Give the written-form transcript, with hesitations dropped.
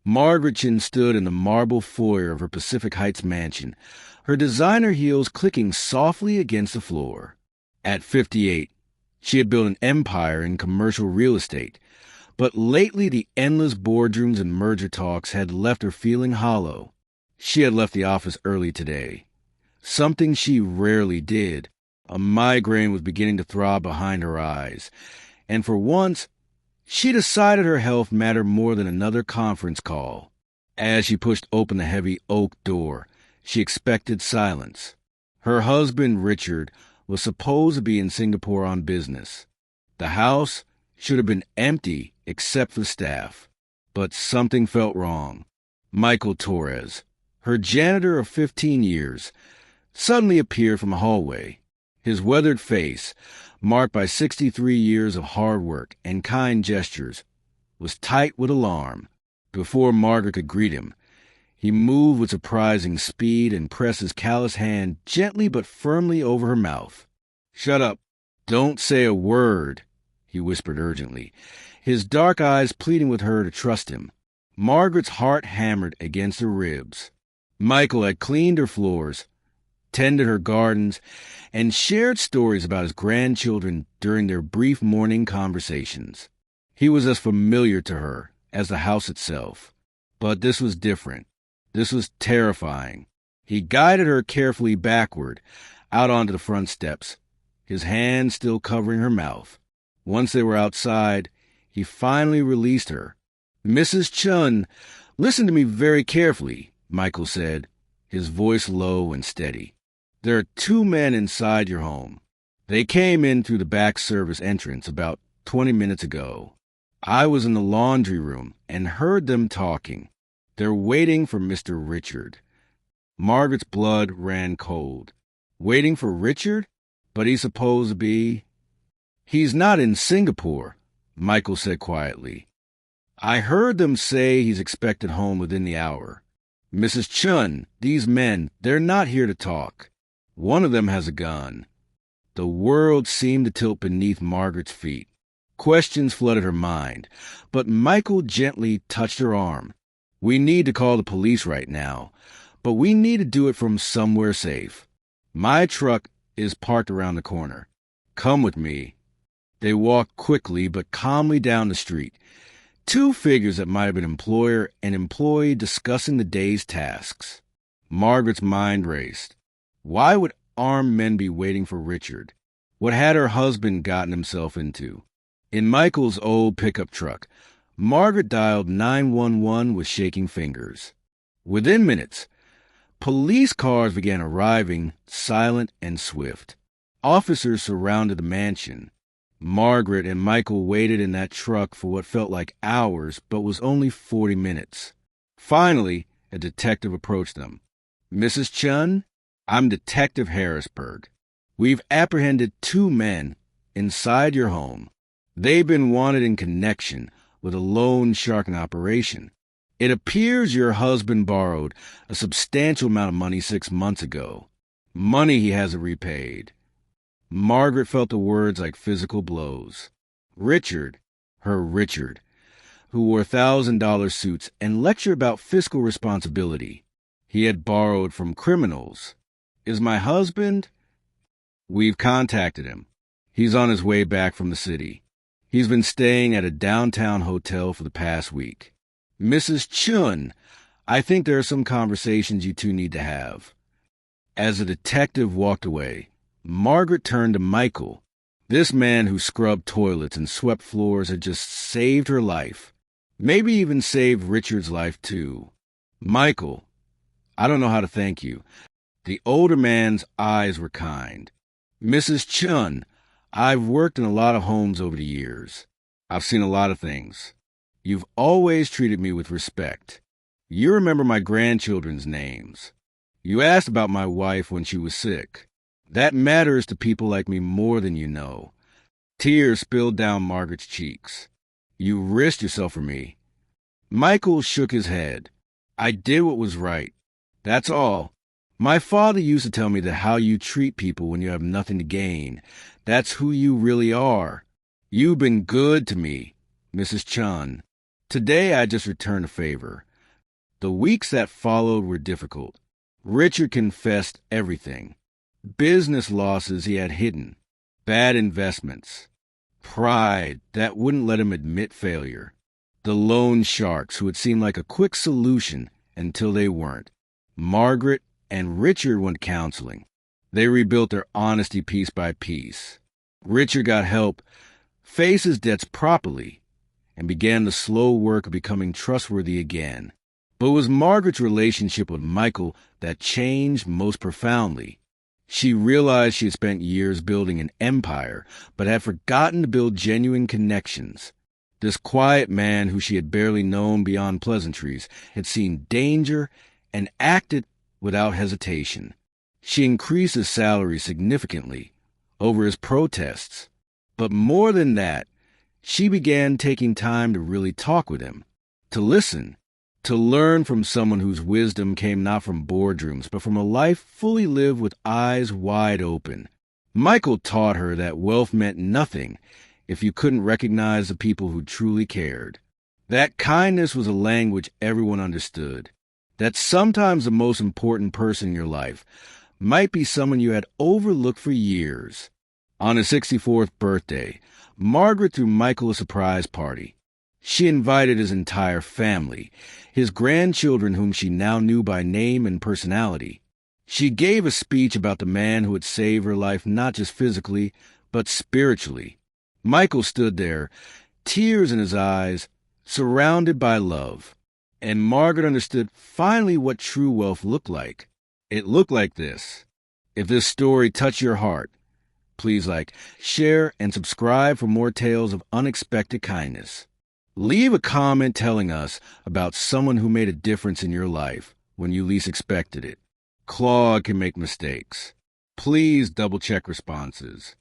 Margaret Chen stood in the marble foyer of her Pacific Heights mansion, her designer heels clicking softly against the floor. At 58, she had built an empire in commercial real estate, but lately the endless boardrooms and merger talks had left her feeling hollow. She had left the office early today, something she rarely did. A migraine was beginning to throb behind her eyes, and for once, she decided her health mattered more than another conference call. As she pushed open the heavy oak door, she expected silence. Her husband, Richard, was supposed to be in Singapore on business. The house should have been empty except for staff. But something felt wrong. Michael Torres, her janitor of 15 years, suddenly appeared from a hallway. His weathered face, marked by 63 years of hard work and kind gestures, was tight with alarm. Before Margaret could greet him, he moved with surprising speed and pressed his callous hand gently but firmly over her mouth. "Shut up. Don't say a word," he whispered urgently, his dark eyes pleading with her to trust him. Margaret's heart hammered against her ribs. Michael had cleaned her floors, tended her gardens, and shared stories about his grandchildren during their brief morning conversations. He was as familiar to her as the house itself. But this was different. This was terrifying. He guided her carefully backward, out onto the front steps, his hand still covering her mouth. Once they were outside, he finally released her. "Mrs. Chen, listen to me very carefully," Michael said, his voice low and steady. "There are 2 men inside your home. They came in through the back service entrance about 20 minutes ago. I was in the laundry room and heard them talking. They're waiting for Mr. Richard." Margaret's blood ran cold. Waiting for Richard? But he's supposed to be... "He's not in Singapore," Michael said quietly. "I heard them say he's expected home within the hour. Mrs. Chen, these men, they're not here to talk. One of them has a gun." The world seemed to tilt beneath Margaret's feet. Questions flooded her mind, but Michael gently touched her arm. "We need to call the police right now, but we need to do it from somewhere safe. My truck is parked around the corner. Come with me." They walked quickly but calmly down the street. 2 figures that might have been employer and employee discussing the day's tasks. Margaret's mind raced. Why would armed men be waiting for Richard? What had her husband gotten himself into? In Michael's old pickup truck, Margaret dialed 911 with shaking fingers. Within minutes, police cars began arriving, silent and swift. Officers surrounded the mansion. Margaret and Michael waited in that truck for what felt like hours, but was only 40 minutes. Finally, a detective approached them. "Mrs. Chen, I'm Detective Harrisburg. We've apprehended 2 men inside your home. They've been wanted in connection with a loan sharking operation. It appears your husband borrowed a substantial amount of money 6 months ago. Money he hasn't repaid." Margaret felt the words like physical blows. Richard, her Richard, who wore $1,000 suits and lectured about fiscal responsibility. He had borrowed from criminals. "Is my husband?" "We've contacted him. He's on his way back from the city. He's been staying at a downtown hotel for the past week." "Mrs. Chen, I think there are some conversations you 2 need to have." As the detective walked away, Margaret turned to Michael. This man who scrubbed toilets and swept floors had just saved her life. Maybe even saved Richard's life, too. "Michael, I don't know how to thank you." The older man's eyes were kind. "Mrs. Chen, I've worked in a lot of homes over the years. I've seen a lot of things. You've always treated me with respect. You remember my grandchildren's names. You asked about my wife when she was sick. That matters to people like me more than you know." Tears spilled down Margaret's cheeks. "You risked yourself for me." Michael shook his head. "I did what was right. That's all. My father used to tell me that how you treat people when you have nothing to gain, that's who you really are. You've been good to me, Mrs. Chen. Today I just returned a favor. The weeks that followed were difficult. Richard confessed everything. Business losses he had hidden, bad investments, pride that wouldn't let him admit failure, the loan sharks who had seemed like a quick solution until they weren't. Margaret and Richard went counseling. They rebuilt their honesty piece by piece. Richard got help, face his debts properly, and began the slow work of becoming trustworthy again. But it was Margaret's relationship with Michael that changed most profoundly. She realized she had spent years building an empire, but had forgotten to build genuine connections. This quiet man who she had barely known beyond pleasantries had seen danger and acted without hesitation. She increased his salary significantly over his protests. But more than that, she began taking time to really talk with him, to listen, to learn from someone whose wisdom came not from boardrooms, but from a life fully lived with eyes wide open. Michael taught her that wealth meant nothing if you couldn't recognize the people who truly cared. That kindness was a language everyone understood. That sometimes the most important person in your life might be someone you had overlooked for years. On his 64th birthday, Margaret threw Michael a surprise party. She invited his entire family, his grandchildren whom she now knew by name and personality. She gave a speech about the man who had saved her life not just physically, but spiritually. Michael stood there, tears in his eyes, surrounded by love. And Margaret understood finally what true wealth looked like. It looked like this. If this story touched your heart, please like, share, and subscribe for more tales of unexpected kindness. Leave a comment telling us about someone who made a difference in your life when you least expected it. Claude can make mistakes. Please double-check responses.